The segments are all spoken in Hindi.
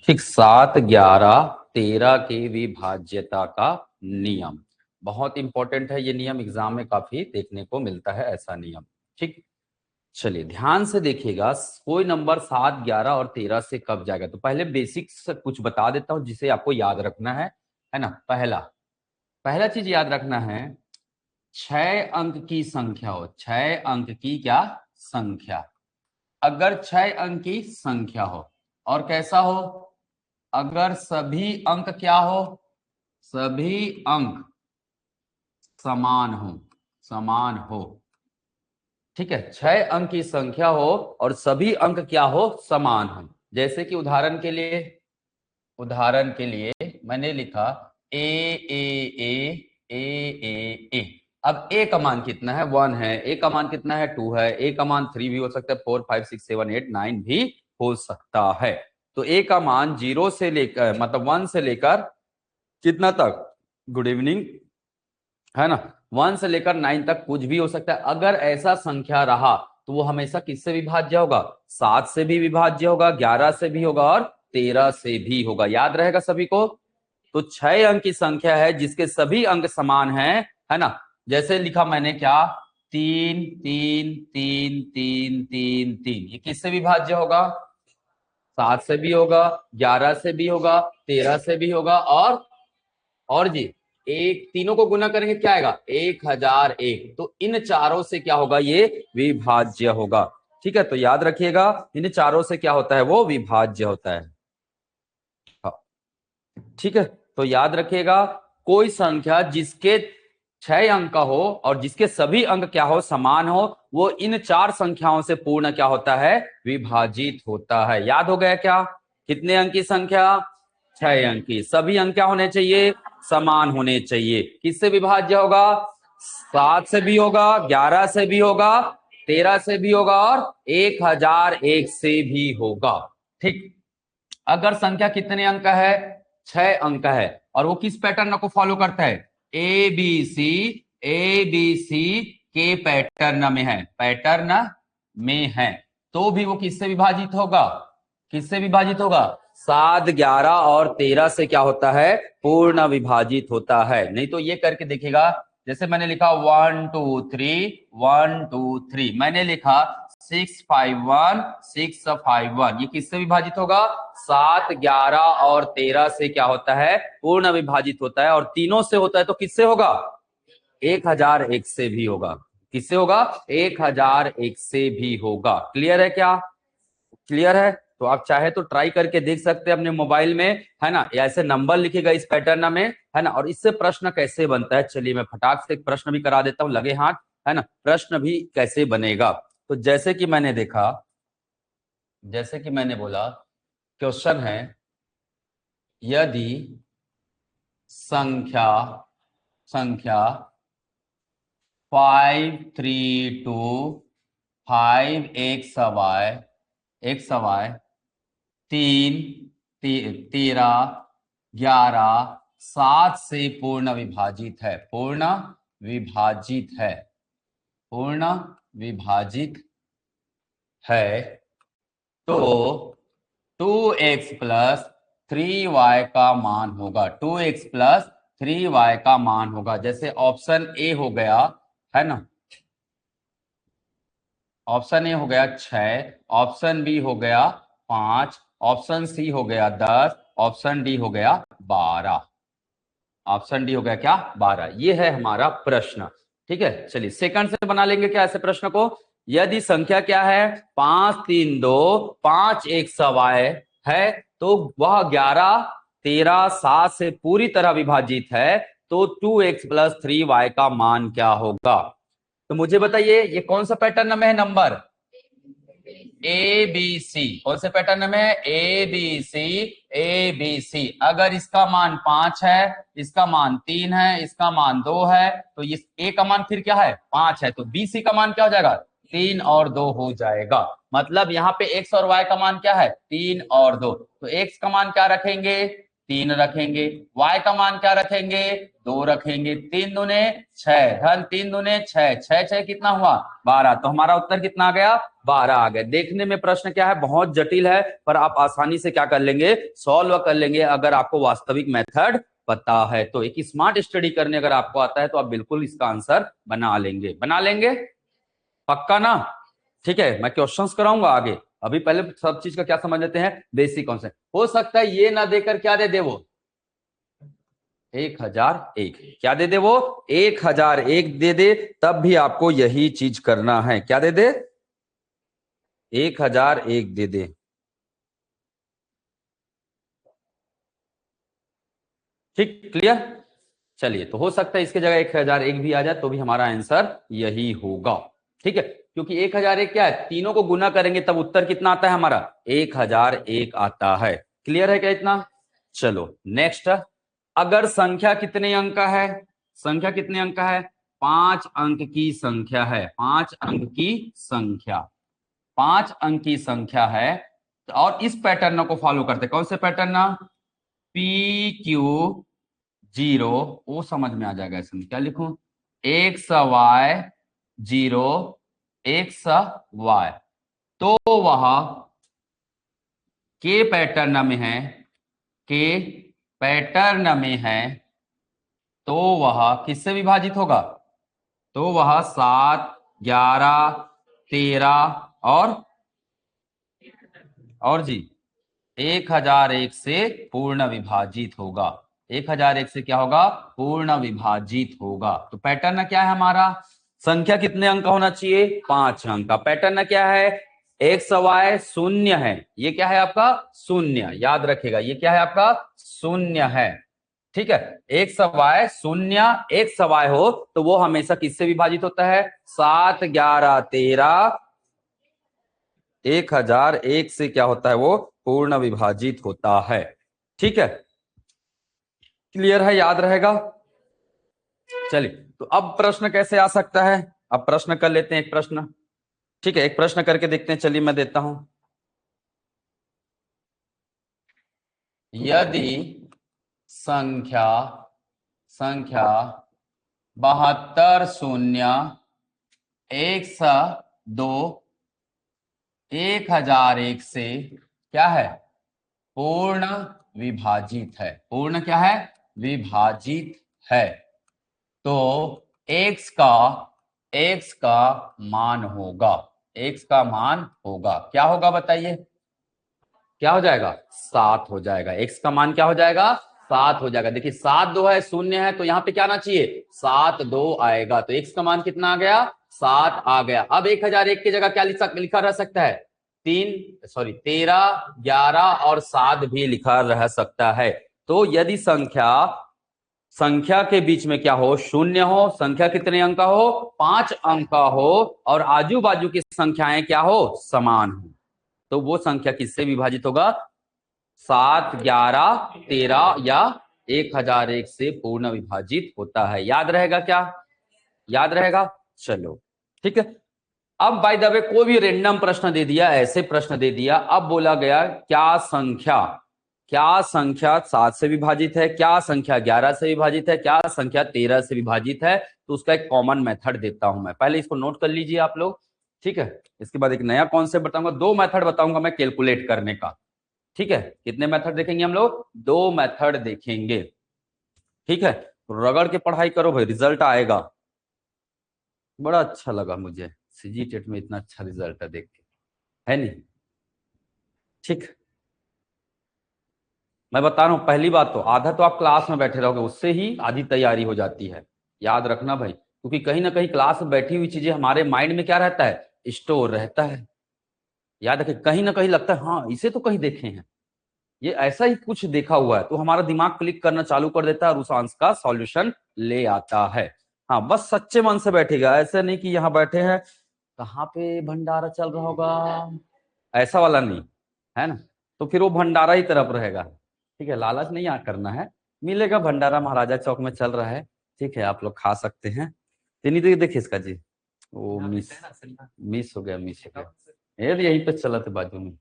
ठीक, 7, 11, 13 के विभाज्यता का नियम बहुत इंपॉर्टेंट है। ये नियम एग्जाम में काफी देखने को मिलता है, ऐसा नियम। ठीक, चलिए ध्यान से देखिएगा, कोई नंबर 7, 11 और 13 से कब जाएगा। तो पहले बेसिक्स कुछ बता देता हूं जिसे आपको याद रखना है ना। पहला चीज याद रखना है, 6 अंक की संख्या हो, 6 अंक की क्या संख्या। अगर 6 अंक की संख्या हो और कैसा हो, अगर सभी अंक क्या हो, सभी अंक समान हो। ठीक है, 6 अंक की संख्या हो और सभी अंक क्या हो, समान हो। जैसे कि उदाहरण के लिए मैंने लिखा ए ए ए ए ए ए। अब ए का मान कितना है, 1 है। ए का मान कितना है, 2 है। ए का मान 3 भी हो सकता है, 4, 5, 6, 7, 8, 9 भी हो सकता है। तो ए का मान 0 से लेकर मतलब 1 से लेकर कितना तक, गुड इवनिंग, है ना, 1 से लेकर 9 तक कुछ भी हो सकता है। अगर ऐसा संख्या रहा तो वो हमेशा किससे विभाज्य होगा, 7 से भी विभाज्य होगा, 11 से भी होगा और 13 से भी होगा। याद रहेगा सभी को। तो 6 अंक की संख्या है जिसके सभी अंक समान हैं, है ना। जैसे लिखा मैंने क्या, 3 3 3 3 3 3, ये किससे विभाज्य होगा, 7 से भी होगा, 11 से भी होगा, 13 से भी होगा और जी एक, तीनों को गुना करेंगे क्या आएगा, 1001। तो इन चारों से क्या होगा, ये विभाज्य होगा। ठीक है, तो याद रखिएगा, इन चारों से क्या होता है, वो विभाज्य होता है। ठीक है, तो याद रखिएगा, कोई संख्या जिसके 6 अंक का हो और जिसके सभी अंक क्या हो, समान हो, वो इन 4 संख्याओं से पूर्ण क्या होता है, विभाजित होता है। याद हो गया क्या, कितने अंक की संख्या, 6 अंक की। सभी अंक क्या होने चाहिए, समान होने चाहिए। किससे विभाज्य होगा, 7 से भी होगा, 11 से भी होगा, 13 से भी होगा और 1001 से भी होगा। ठीक, अगर संख्या कितने अंक का है, 6 अंक का है और वो किस पैटर्न को फॉलो करता है, ए बी सी के पैटर्न में है, तो भी वो किससे विभाजित होगा, 7, 11 और 13 से क्या होता है, पूर्ण विभाजित होता है। नहीं तो ये करके देखिएगा, जैसे मैंने लिखा 1 2 3 1 2 3, मैंने लिखा 6 5 1 6 5 1, ये किससे विभाजित होगा, 7, 11 और 13 से क्या होता है, पूर्ण विभाजित होता है। और तीनों से होता है तो किससे होगा, 1001 से भी होगा। किससे होगा, 1001 से भी होगा। क्लियर है क्या, क्लियर है। तो आप चाहे तो ट्राई करके देख सकते हैं अपने मोबाइल में, है ना, या ऐसे नंबर लिखेगा इस पैटर्न में, है ना। और इससे प्रश्न कैसे बनता है, चलिए मैं फटाक से एक प्रश्न भी करा देता हूं, लगे हाथ, है ना। प्रश्न भी कैसे बनेगा, तो जैसे कि मैंने देखा, जैसे कि मैंने बोला, क्वेश्चन है, यदि संख्या संख्या 532 5 3 13 11 7 से पूर्ण विभाजित है, पूर्ण विभाजित है, तो 2x प्लस 3y का मान होगा, 2x प्लस 3y का मान होगा। जैसे ऑप्शन ए हो गया, है ना, ऑप्शन ए हो गया 6, ऑप्शन बी हो गया 5, ऑप्शन सी हो गया 10, ऑप्शन डी हो गया 12, ऑप्शन डी हो गया क्या, 12। ये है हमारा प्रश्न। ठीक है, चलिए सेकंड से बना लेंगे क्या ऐसे प्रश्न को। यदि संख्या क्या है, 5 3 2 5 1 सवाय है, तो वह 11 13 7 से पूरी तरह विभाजित है, तो 2x प्लस 3y का मान क्या होगा। तो मुझे बताइए ये कौन सा पैटर्न में है नंबर, ए बी सी। कौन से पैटर्न में है, ए बी सी। अगर इसका मान 5 है, इसका मान 3 है, इसका मान 2 है, तो ये ए का मान फिर क्या है, 5 है, तो बी सी का मान क्या हो जाएगा, 3 और 2 हो जाएगा। मतलब यहाँ पे एक्स और वाई का मान क्या है, 3 और 2। तो एक्स का मान क्या रखेंगे, 3 रखेंगे, वाई का मान क्या रखेंगे, 2 रखेंगे, 3 दूने 6, धन 3 दूने 6, 6 6 कितना हुआ 12, तो हमारा उत्तर कितना आ गया 12 आ गया। देखने में प्रश्न क्या है, बहुत जटिल है, पर आप आसानी से क्या कर लेंगे, सॉल्व कर लेंगे अगर आपको वास्तविक मेथड पता है। तो एक स्मार्ट स्टडी करने अगर आपको आता है तो आप बिल्कुल इसका आंसर बना लेंगे, बना लेंगे पक्का ना। ठीक है, मैं क्वेश्चंस कराऊंगा आगे, अभी पहले सब चीज का क्या समझ लेते हैं, बेसिक कॉन्सेप्ट। हो सकता है ये ना देकर क्या दे दे वो 1001, क्या दे दे वो 1001 दे दे, तब भी आपको यही चीज करना है, क्या दे दे 1001 दे दे। ठीक, क्लियर। चलिए, तो हो सकता है इसके जगह 1001 भी आ जाए तो भी हमारा आंसर यही होगा। ठीक है, क्योंकि 1001 क्या है, तीनों को गुना करेंगे तब उत्तर कितना आता है हमारा 1001 आता है। क्लियर है क्या इतना। चलो नेक्स्ट, अगर संख्या कितने अंक का है, संख्या कितने अंक का है, 5 अंक की संख्या है, 5 अंक की संख्या, 5 अंक की संख्या है, और इस पैटर्न को फॉलो करते, कौन से पैटर्न, PQ0, वो समझ में आ जाएगा इसमें, क्या लिखूं, XY 0 XY, तो वह के पैटर्न में है, के पैटर्न में है, तो वह किससे विभाजित होगा, तो वह 7 11 13 और जी 1001 से पूर्ण विभाजित होगा, 1001 से क्या होगा, पूर्ण विभाजित होगा। तो पैटर्न क्या है हमारा, संख्या कितने अंक का होना चाहिए, 5 अंक का। पैटर्न क्या है, एक्स वाई शून्य है, ये क्या है आपका शून्य, याद रखेगा ये क्या है आपका शून्य है। ठीक है, एक्स वाई शून्य, एक्स वाई हो तो वो हमेशा किससे विभाजित होता है, 7 11 13 1001 से क्या होता है, वो पूर्ण विभाजित होता है। ठीक है, क्लियर है, याद रहेगा। चलिए, तो अब प्रश्न कैसे आ सकता है, अब प्रश्न कर लेते हैं एक प्रश्न। ठीक है, एक प्रश्न करके देखते हैं, चलिए मैं देता हूं। यदि संख्या संख्या 72 शून्य 102 1001 से क्या है, पूर्ण विभाजित है, पूर्ण क्या है, विभाजित है, तो x का मान होगा, x का मान होगा, क्या होगा बताइए, क्या हो जाएगा 7 हो जाएगा, x का मान क्या हो जाएगा 7 हो जाएगा। देखिए 7 2 है, शून्य है, तो यहाँ पे क्या आना चाहिए 7 2 आएगा, तो x का मान कितना आ गया 7 आ गया। अब 1001 की जगह क्या लिखा रह सकता है, 13 11 और 7 भी लिखा रह सकता है। तो यदि संख्या के बीच में क्या हो, शून्य हो, संख्या कितने अंक का हो 5 अंक का हो, और आजू बाजू की संख्याएं क्या हो समान हो, तो वो संख्या किससे विभाजित होगा, 7 11 13 या 1001 से पूर्ण विभाजित होता है। याद रहेगा क्या, याद रहेगा। चलो ठीक है, अब बाय द वे कोई भी रेंडम प्रश्न दे दिया, ऐसे प्रश्न दे दिया, अब बोला गया क्या संख्या 7 से विभाजित है, क्या संख्या 11 से विभाजित है, क्या संख्या 13 से विभाजित है, तो उसका एक कॉमन मेथड देता हूं मैं, पहले इसको नोट कर लीजिए आप लोग। ठीक है, इसके बाद एक नया कॉन्सेप्ट बताऊंगा, 2 मेथड बताऊंगा मैं कैलकुलेट करने का। ठीक है, कितने मेथड देखेंगे हम लोग, 2 मेथड देखेंगे। ठीक है, रगड़ के पढ़ाई करो भाई, रिजल्ट आएगा। बड़ा अच्छा लगा मुझे सीजी टेट में इतना अच्छा रिजल्ट है देख के, है नहीं। ठीक, मैं बता रहा हूं, पहली बात तो आधा तो आप क्लास में बैठे रहोगे, उससे ही आधी तैयारी हो जाती है, याद रखना भाई, क्योंकि कहीं ना कहीं क्लास में बैठी हुई चीजें हमारे माइंड में क्या रहता है, स्टोर रहता है। याद रखें, कहीं ना कहीं लगता है हाँ इसे तो कहीं देखे हैं, ये ऐसा ही कुछ देखा हुआ है, तो हमारा दिमाग क्लिक करना चालू कर देता है और उस आंसर का सॉल्यूशन ले आता है। हाँ, बस सच्चे मन से बैठेगा, ऐसे नहीं कि यहाँ बैठे हैं कहाँ पे भंडारा चल रहा होगा, ऐसा वाला नहीं है ना, तो फिर वो भंडारा ही तरफ रहेगा। ठीक है, लालच नहीं करना है, मिलेगा भंडारा, महाराजा चौक में चल रहा है, ठीक है आप लोग खा सकते हैं। नहीं तो देखिए इसका जी, वो मिस हो गया, मिस हो गया, ये यहीं पे चला था बाजू में,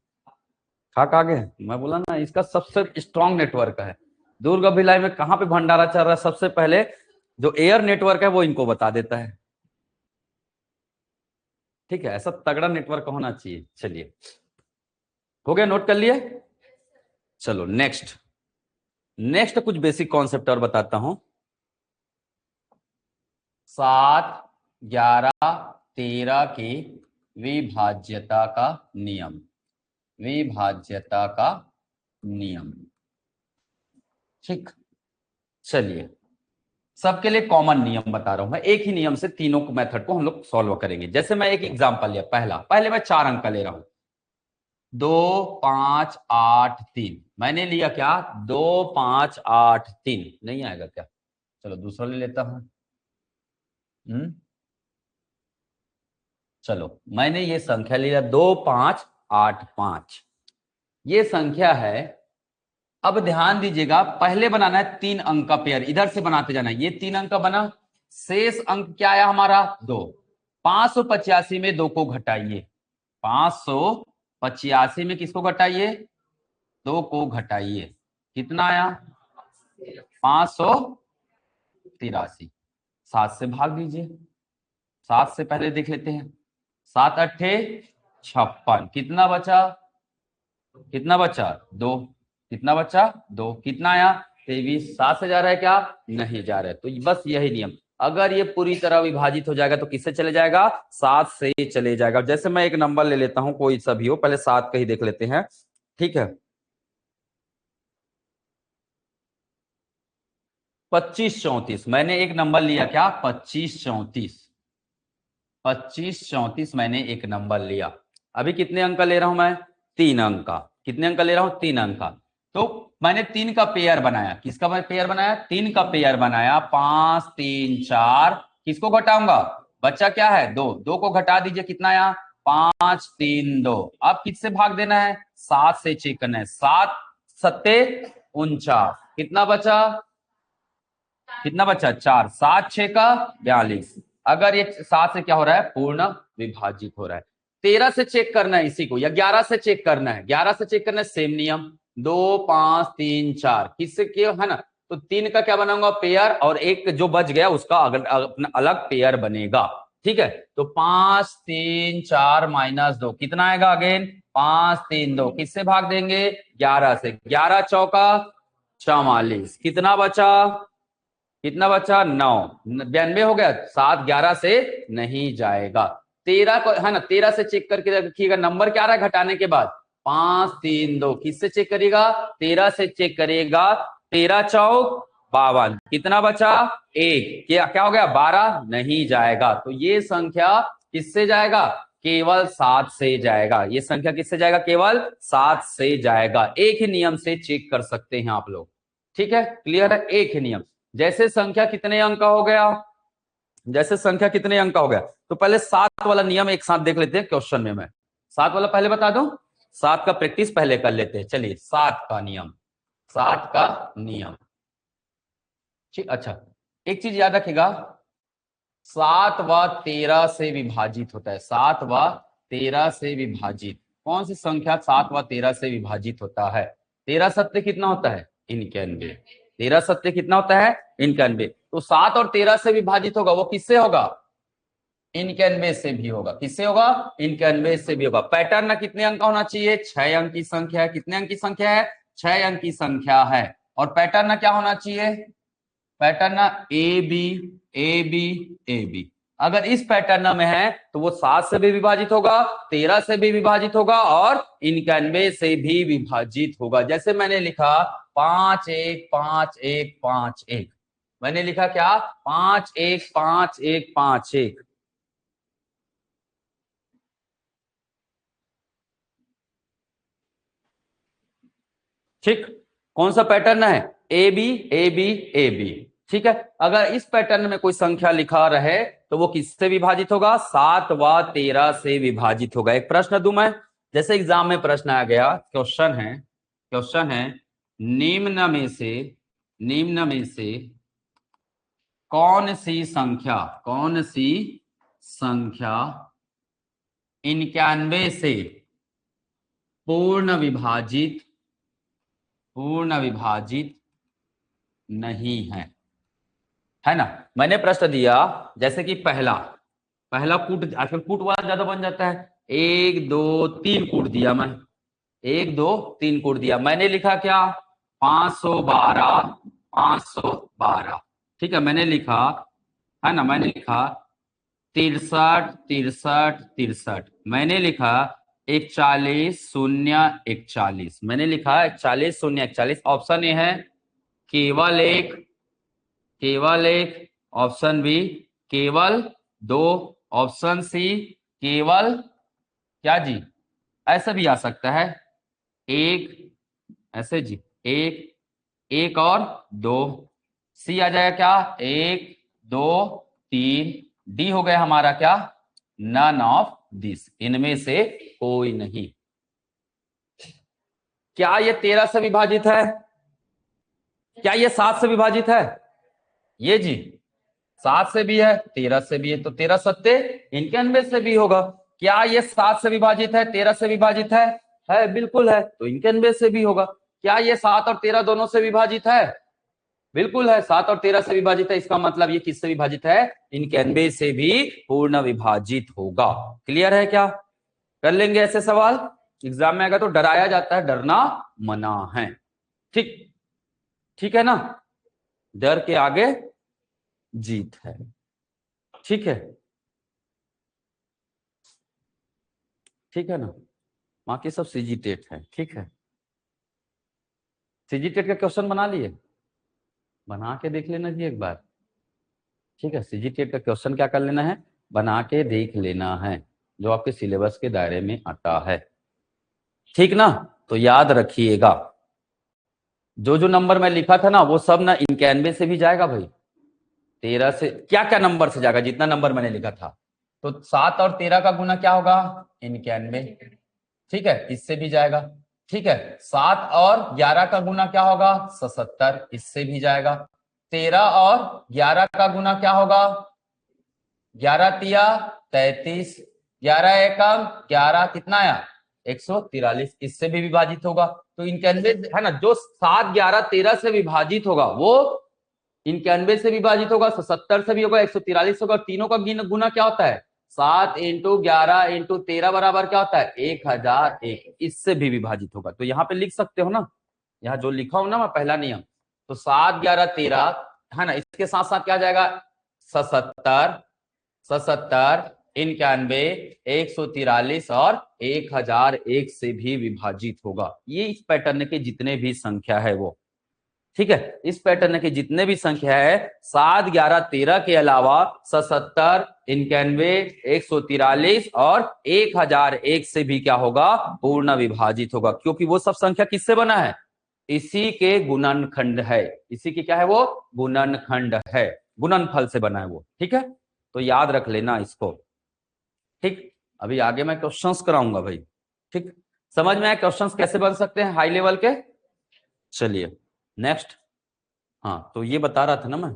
खाक आ गए। मैं बोला ना, इसका सबसे स्ट्रॉन्ग नेटवर्क है, दुर्ग भिलाई में कहाँ पे भंडारा चल रहा है, सबसे पहले जो एयर नेटवर्क है वो इनको बता देता है। ठीक है, ऐसा तगड़ा नेटवर्क होना चाहिए। चलिए, हो गया, नोट कर लिए। चलो नेक्स्ट, नेक्स्ट कुछ बेसिक कॉन्सेप्ट और बताता हूं। 7, 11, 13 की विभाज्यता का नियम, विभाज्यता का नियम। ठीक, चलिए, सबके लिए कॉमन नियम बता रहा हूं मैं, एक ही नियम से तीनों मेथड को हम लोग सॉल्व करेंगे। जैसे मैं एक एग्जांपल लिया, पहले मैं 4 अंक का ले रहा हूं, 2, 5, 8, 3। मैंने लिया क्या, 2, 5, 8, 3। नहीं आएगा क्या, चलो दूसरा ले लेता हूं। चलो, मैंने ये संख्या लिया 2, 5, 8, 5, ये संख्या है। अब ध्यान दीजिएगा, पहले बनाना है 3 अंक का पेयर, इधर से बनाते जाना है। ये 3 अंक का बना, शेष अंक क्या आया हमारा, 2। 585 में 2 को घटाइए, 585 में किसको घटाइए, 2 को घटाइए, कितना आया, 583। 7 से भाग दीजिए, 7 से पहले देख लेते हैं, 7 अट्ठे 56, कितना बचा, कितना बचा, 2, कितना बचा, 2, कितना आया, 23। 7 से जा रहा है क्या, नहीं जा रहा है। तो बस यही नियम, अगर ये पूरी तरह विभाजित हो जाएगा तो किससे चले जाएगा, 7 से चले जाएगा। जैसे मैं एक नंबर ले लेता हूं, कोई सा भी हो, पहले 7 का ही देख लेते हैं। ठीक है, 25, 34। मैंने एक नंबर लिया क्या, 25, 34, 25, 34 मैंने एक नंबर लिया। अभी कितने अंक का ले रहा हूं मैं, 3 अंक का। कितने अंक का ले रहा हूं, 3 अंक का। तो मैंने 3 का पेयर बनाया, किसका मैं पेयर बनाया, 3 का पेयर बनाया, 5, 3, 4। किसको घटाऊंगा, बच्चा क्या है, 2, 2 को घटा दीजिए, कितना आया, 5, 3, 2। अब किससे भाग देना है, 7 से चेक करना है, 7 सत्ते 49, कितना बचा, कितना बचा, 4, 7 6 का 42। अगर ये 7 से क्या हो रहा है, पूर्ण विभाजित हो रहा है। 13 से चेक करना है इसी को, या 11 से चेक करना है, 11 से चेक करना है, सेम नियम, 2, 5, 3, 4, किससे क्यों है ना, तो 3 का क्या बनाऊंगा, पेयर, और एक जो बच गया उसका अपना अलग पेयर बनेगा। ठीक है, तो 5, 3, 4 -2, कितना आएगा, अगेन 5, 3, 2, किससे भाग देंगे, 11 से, 11 चौका 44, कितना बचा, कितना बचा, 9, 92 हो गया। 7 11 से नहीं जाएगा। 13 को है ना, 13 से चेक करके रखिएगा, नंबर क्या आ रहा है घटाने के बाद, 5, 3, 2, किससे चेक करेगा, 13 से चेक करेगा, 13 चौक 52, कितना बचा, 1, क्या क्या हो गया, 12, नहीं जाएगा। तो ये संख्या किससे जाएगा, केवल 7 से जाएगा। ये संख्या किससे जाएगा, केवल 7 से जाएगा। एक ही नियम से चेक कर सकते हैं आप लोग। ठीक है, क्लियर है, एक ही नियम। जैसे संख्या कितने अंक का हो गया, जैसे संख्या कितने अंक का हो गया, तो पहले 7 वाला नियम एक साथ देख लेते हैं क्वेश्चन में। मैं 7 वाला पहले बता दूं, 7 का प्रैक्टिस पहले कर लेते हैं। चलिए, 7 का नियम, 7 का नियम। ठीक, अच्छा, एक चीज याद रखिएगा, 7 व 13 से विभाजित होता है, 7 व 13 से विभाजित। कौन सी संख्या 7 व 13 से विभाजित होता है, 13 सत्य कितना होता है, 91। 13 सत्य कितना होता है, 91। तो 7 और 13 से विभाजित होगा, वो किससे होगा, 91 से भी होगा। किससे होगा, 91 से भी होगा। पैटर्न कितने अंक का होना चाहिए, 6 अंक की संख्या है। कितने अंक की संख्या है, 6 अंक की संख्या है। और पैटर्न क्या होना चाहिए, pattern A B, A B, A B. अगर इस पैटर्न में है तो वो 7 से भी विभाजित होगा, 13 से भी विभाजित होगा, और 91 से भी विभाजित होगा। जैसे मैंने लिखा 5 1 5 1 5 1, मैंने लिखा क्या, 5 1 5 1 5 1। ठीक, कौन सा पैटर्न है, A B, A B, A B. ठीक है, अगर इस पैटर्न में कोई संख्या लिखा रहे तो वो किससे विभाजित होगा, 7 व 13 से विभाजित होगा। एक प्रश्न दूं मैं, जैसे एग्जाम में प्रश्न आ गया, क्वेश्चन है निम्न में से कौन सी संख्या, कौन सी संख्या 91 से पूर्ण विभाजित, पूर्ण विभाजित नहीं है, है ना, मैंने प्रश्न दिया जैसे कि पहला पहला कूट, आजकल कूट वाला ज्यादा बन जाता है, 1 2 3 कूट दिया मैं, 1 2 3 कूट दिया, मैंने लिखा क्या 512 512, ठीक है, मैंने लिखा, है ना, मैंने लिखा 63 63 63, मैंने लिखा 41 0 41, मैंने लिखा 41 0 41। ऑप्शन ए है केवल एक, केवल एक, ऑप्शन बी केवल दो, ऑप्शन सी केवल क्या जी, ऐसा भी आ सकता है एक, ऐसे जी एक, एक और दो, सी आ जाएगा क्या 1 2 3, डी हो गया हमारा क्या नन ऑफ दिस, इनमें से कोई नहीं। क्या ये 13 से विभाजित है, क्या ये 7 से विभाजित है, ये जी 7 से भी है 13 से भी है, तो 13 सत्ते 91 से भी होगा। क्या ये 7 से विभाजित है 13 से विभाजित है बिल्कुल है, तो 91 से भी होगा। क्या ये 7 और 13 दोनों से विभाजित है, बिल्कुल है, 7 और 13 से विभाजित है, इसका मतलब ये किससे विभाजित है 91 से भी पूर्ण विभाजित होगा। क्लियर है क्या, कर लेंगे ऐसे सवाल, एग्जाम में आएगा तो डराया जाता है, डरना मना है, ठीक, ठीक है ना, डर के आगे जीत है, ठीक है, ठीक है ना, बाकी सब सीजी टेट है, ठीक है, सीजी टेट का क्वेश्चन बना लिए, बना के देख लेना जी एक बार, ठीक है, सीजी टेट का क्वेश्चन क्या कर लेना है, बना के देख लेना है, जो आपके सिलेबस के दायरे में आता है, ठीक ना। तो याद रखिएगा जो जो नंबर मैं लिखा था ना वो सब ना 91 से भी जाएगा भाई, 13 से क्या क्या नंबर से जाएगा, जितना नंबर मैंने लिखा था, तो 7 और 13 का गुना क्या होगा 91, ठीक है, इससे भी जाएगा, ठीक है, 7 और 11 का गुना क्या होगा 77, इससे भी जाएगा, 13 और 11 का गुना क्या होगा 11 तिया 33, 11 एकम 11, कितना आया 143, इससे भी विभाजित होगा, तो 91 है ना, जो 7 11 13 से विभाजित होगा वो 91 से विभाजित होगा, 77 से भी होगा, 143 होगा, तीनों का गुना क्या होता है 7 इंटू 11 इंटू 13 बराबर क्या होता है 1001, इससे भी विभाजित होगा। तो यहाँ पे लिख सकते हो ना, यहाँ जो लिखा हूं ना मैं पहला नियम, तो 7 11 13 है ना, इसके साथ साथ क्या जाएगा 77 77 91 143 और 1001 से भी विभाजित होगा। ये इस पैटर्न के जितने भी संख्या है वो, ठीक है, इस पैटर्न के जितने भी संख्या है 7 11 13 के अलावा 77 91 143 और 1001 से भी क्या होगा पूर्ण विभाजित होगा, क्योंकि वो सब संख्या किससे बना है, इसी के गुणनखंड है, इसी की क्या है वो गुणनखंड है, गुणनफल से बना है वो, ठीक है, तो याद रख लेना इसको, ठीक। अभी आगे मैं क्वेश्चंस कराऊंगा भाई, ठीक, समझ में आया क्वेश्चंस कैसे बन सकते हैं हाई लेवल के। चलिए नेक्स्ट, हाँ तो ये बता रहा था ना मैं,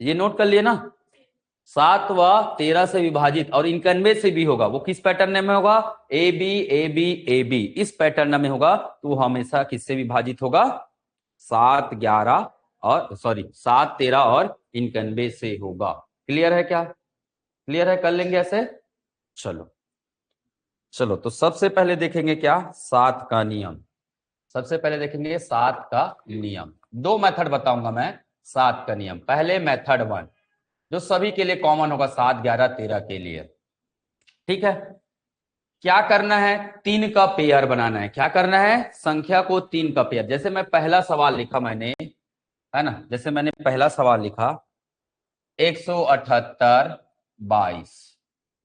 ये नोट कर लिए ना, 7 व 13 से विभाजित और 91 से भी होगा, वो किस पैटर्न में होगा A B A B A B, इस पैटर्न में होगा, तो हमेशा किससे विभाजित होगा 7 11 और 7 13 और 91 से होगा। क्लियर है क्या, क्लियर है, कर लेंगे ऐसे, चलो चलो, तो सबसे पहले देखेंगे क्या 7 का नियम, सबसे पहले देखेंगे 7 का नियम, दो मेथड बताऊंगा मैं 7 का नियम। पहले मेथड 1 जो सभी के लिए कॉमन होगा 7 11 13 के लिए, ठीक है, क्या करना है 3 का पेयर बनाना है, क्या करना है संख्या को 3 का पेयर, जैसे मैं पहला सवाल लिखा मैंने, है ना, जैसे मैंने पहला सवाल लिखा 178 22,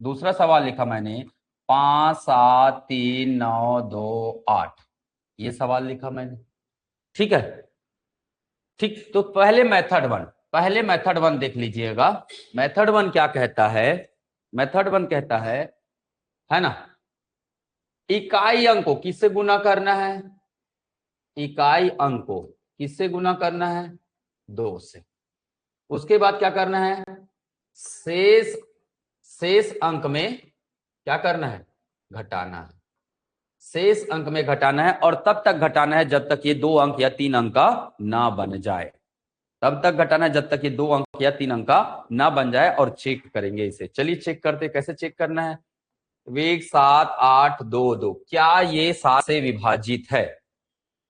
दूसरा सवाल लिखा मैंने 5 7 3 9 2 8, ये सवाल लिखा मैंने, ठीक है, ठीक, तो पहले मेथड वन देख लीजिएगा, मेथड 1 क्या कहता है, मेथड 1 कहता है ना, इकाई अंक को किससे गुना करना है, इकाई अंक को किससे गुना करना है 2 से, उसके बाद क्या करना है शेष शेष अंक में क्या करना है घटाना है, शेष अंक में घटाना है, और तब तक घटाना है जब तक ये 2 अंक या 3 अंक का ना बन जाए, तब तक घटाना है जब तक ये 2 अंक या 3 अंक का ना बन जाए, और चेक करेंगे इसे। चलिए चेक करते, कैसे चेक करना है। वेग 7 8 2 2, क्या ये 7 से विभाजित है?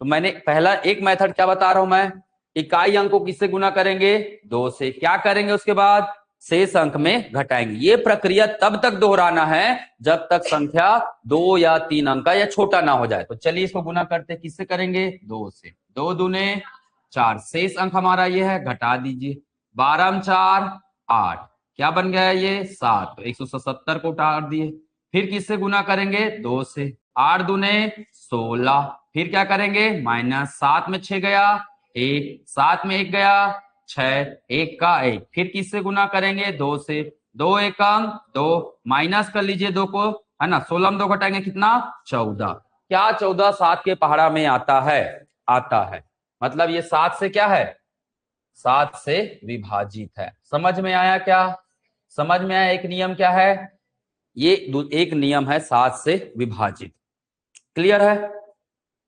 तो मैंने पहला एक मेथड क्या बता रहा हूं मैं, इकाई अंक को किससे गुना करेंगे? 2 से। क्या करेंगे उसके बाद? शेष अंक में घटाएंगे। ये प्रक्रिया तब तक दोहराना है जब तक संख्या 2 या 3 अंक का या छोटा ना हो जाए। तो चलिए इसको गुना करते, किससे करेंगे? 2 से। 2 दूने 4, शेष अंक हमारा ये है, घटा दीजिए। 12 में 4 8, क्या बन गया ये? 7। तो 177 को उतार दिए। फिर किससे गुना करेंगे? 2 से। 8 दूने 16, फिर क्या करेंगे? माइनस, 7 में 6 गया 1, 7 में 1 गया 6, 1 का 1, फिर किससे गुना करेंगे? 2 से। 2 एकम 2, माइनस कर लीजिए 2 को, है ना। 16 में 2 घटाएंगे कितना? 14। क्या 14 7 के पहाड़ा में आता है? आता है। मतलब ये 7 से क्या है? 7 से विभाजित है। समझ में आया क्या? समझ में आया? एक नियम क्या है ये? एक नियम है 7 से विभाजित। क्लियर है?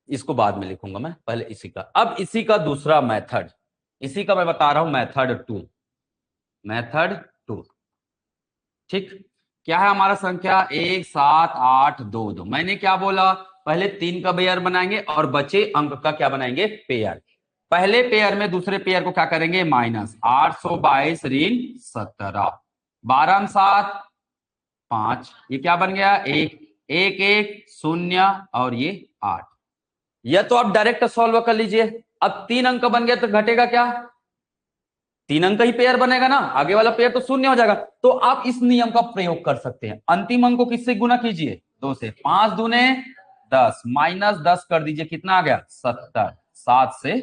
इसको बाद में लिखूंगा मैं, पहले इसी का। अब इसी का दूसरा मेथड, इसी का मैं बता रहा हूं मेथड 2। मेथड 2, ठीक। क्या है हमारा संख्या? 1 7 8 2 2। मैंने क्या बोला? पहले 3 का पेयर बनाएंगे और बचे अंक का क्या बनाएंगे? पेयर। पहले पेयर में दूसरे पेयर को क्या करेंगे? माइनस। 822 ऋण 17, 12 में 7 5, ये क्या बन गया? 1 1 1 0, और ये 8। या तो आप डायरेक्ट सॉल्व कर लीजिए। अब 3 अंक बन गया तो घटेगा क्या? 3 अंक ही पेयर बनेगा ना, आगे वाला पेयर तो शून्य हो जाएगा। तो आप इस नियम का प्रयोग कर सकते हैं। अंतिम अंक को किससे गुना कीजिए? 2 से। 5 दूने 10, माइनस 10 कर दीजिए, कितना आ गया? 70। 7 से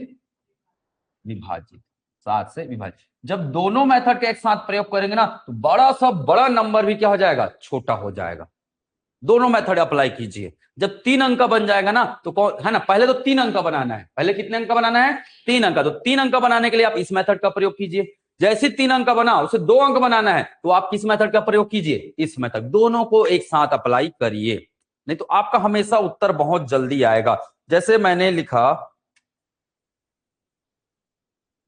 विभाजित। 7 से विभाजित। जब दोनों मेथड के एक साथ प्रयोग करेंगे ना, तो बड़ा सा बड़ा नंबर भी क्या हो जाएगा? छोटा हो जाएगा। दोनों मेथड अप्लाई कीजिए। जब 3 अंक का बन जाएगा ना, तो कौन है ना, पहले तो 3 अंक का बनाना है। पहले कितने अंक का बनाना है? 3 अंक का। तो 3 अंक का बनाने के लिए आप इस मेथड का प्रयोग कीजिए। जैसे 3 अंक का बना, उसे 2 अंक बनाना है, तो आप किस मेथड का प्रयोग कीजिए? इस मेथड। दोनों को एक साथ अप्लाई करिए, नहीं तो आपका हमेशा उत्तर बहुत जल्दी आएगा। जैसे मैंने लिखा,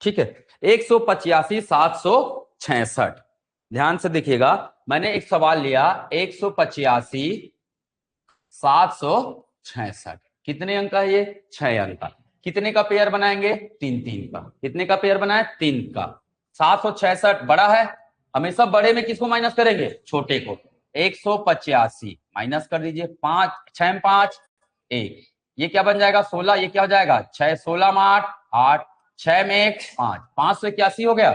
ठीक है, 185 766। ध्यान से देखिएगा, मैंने एक सवाल लिया, 185 766, कितने अंक का है ये? 6 अंक का। कितने का पेयर बनाएंगे? 3 3 का। कितने का पेयर बनाए? 3 का। 766 बड़ा है, हमेशा बड़े में किसको माइनस करेंगे? छोटे को। 185 माइनस कर दीजिए, 5 6 5 1, ये क्या बन जाएगा? 16। ये क्या हो जाएगा? 6 16 में 8 8, 6 में 1 5, 581 हो गया।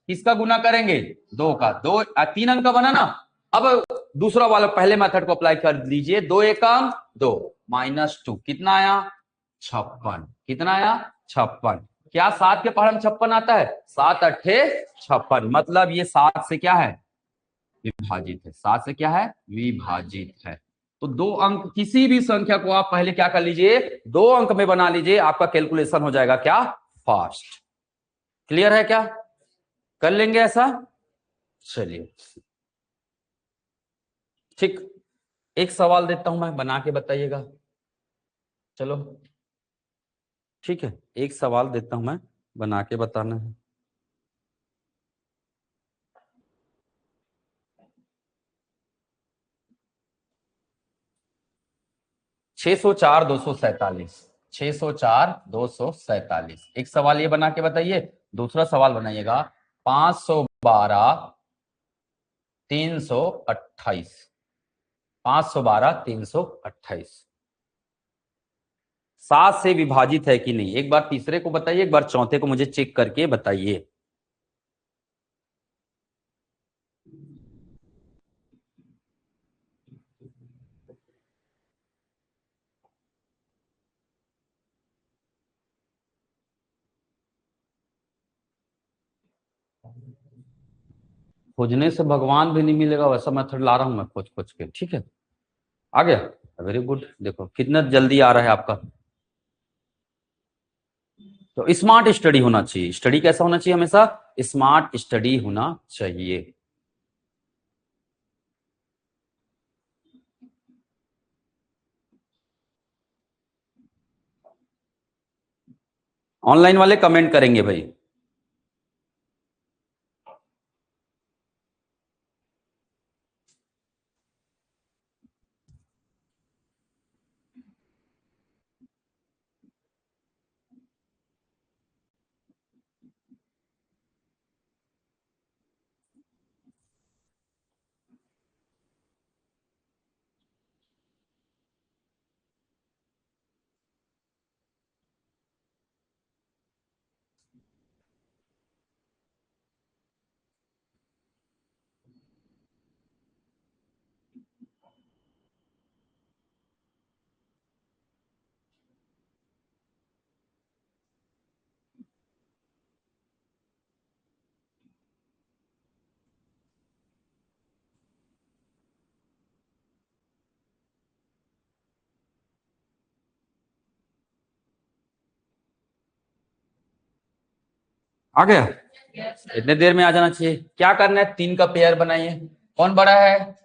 किसका गुना करेंगे? 2 का। 2 3 अंक का बना ना। अब दूसरा वाला पहले मेथड को अप्लाई कर लीजिए। 2 एकम 2, -2, कितना आया? 56। कितना आया? 56। क्या 7 के पहाड़ में 56 आता है? 7 अट्ठे 56। मतलब ये 7 से क्या है? विभाजित है। 7 से क्या है? विभाजित है। तो 2 अंक किसी भी संख्या को आप पहले क्या कर लीजिए? 2 अंक में बना लीजिए, आपका कैलकुलेशन हो जाएगा क्या? फास्ट। क्लियर है क्या? कर लेंगे ऐसा? चलिए ठीक। एक सवाल देता हूं मैं, बना के बताइएगा। चलो ठीक है, एक सवाल देता हूं मैं, बना के बताना है। छह सौ चार 247, 604 247। एक सवाल ये बना के बताइए। दूसरा सवाल बनाइएगा, 512 328, 512 328 7 से विभाजित है कि नहीं? एक बार तीसरे को बताइए, एक बार चौथे को मुझे चेक करके बताइए। खोजने से भगवान भी नहीं मिलेगा, वैसा मेथड ला रहा हूं मैं खोज खोज के। ठीक है, आ गया? Very good. देखो कितना जल्दी आ रहा है आपका। तो स्मार्ट स्टडी होना चाहिए। स्टडी कैसा होना चाहिए? हमेशा स्मार्ट स्टडी होना चाहिए। ऑनलाइन वाले कमेंट करेंगे भाई। आ गया? इतने देर में आ जाना चाहिए। क्या करना है, 3 का पेयर बनाइए। कौन बड़ा है?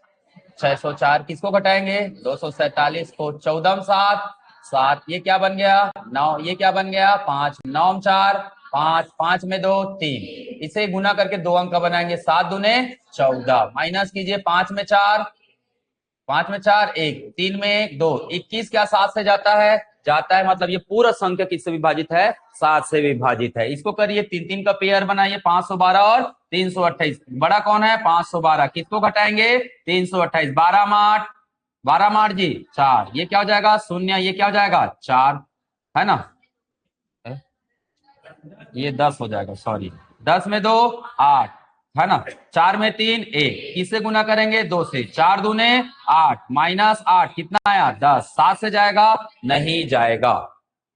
604। किसको घटाएंगे? 247 को। 14 7 7, ये क्या बन गया? 9। ये क्या बन गया? 5। 9 4 5, 5 में 2 3। इसे गुना करके 2 अंक का बनाएंगे। 7 दूने 14, माइनस कीजिए 5 में 4, 5 में 4 1, 3 में 1 2, 21 क्या 7 से जाता है? जाता है। मतलब ये पूरा संख्या किससे विभाजित है? 7 से विभाजित है। इसको करिए, 3 3 का पेयर बनाइए, 512 और 328। बड़ा कौन है? 512। किसको घटाएंगे? 328। 12 माठ, 12 माठ जी 4। ये क्या हो जाएगा? 0। ये क्या हो जाएगा? 4, है ना? ये 10 हो जाएगा, सॉरी। 10 में 2 8, है ना? 4 में 3 1। किससे गुना करेंगे? 2 से। 4 दूने 8, माइनस 8 कितना आया? 10। 7 से जाएगा? नहीं जाएगा।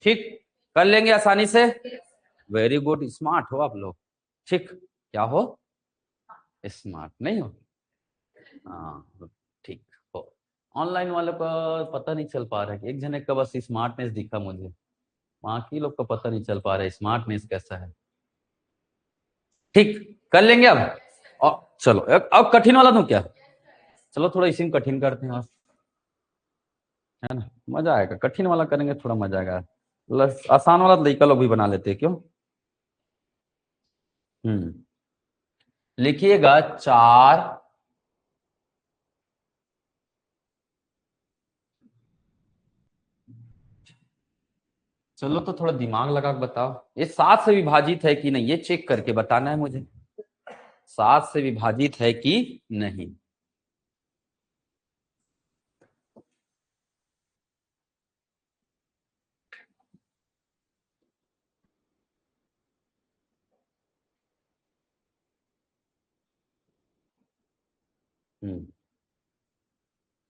ठीक, कर लेंगे आसानी से। वेरी गुड, स्मार्ट हो आप लोग। ठीक, क्या हो? स्मार्ट नहीं हो? हाँ ठीक हो। ऑनलाइन वालों का पता नहीं चल पा रहा है। एक जने का बस स्मार्टनेस दिखा मुझे, बाकी लोग का पता नहीं चल पा रहा है स्मार्टनेस कैसा है। ठीक, कर लेंगे अब। चलो अब कठिन वाला दूं क्या? चलो थोड़ा इसी में कठिन करते हैं, है ना? मजा आएगा। कठिन वाला करेंगे थोड़ा मजा आएगा। आसान वाला लड़का लोग भी बना लेते हैं, क्यों? लिखिएगा 4। चलो तो थोड़ा दिमाग लगा के बताओ, ये 7 से विभाजित है कि नहीं, ये चेक करके बताना है मुझे। 7 से विभाजित है कि नहीं।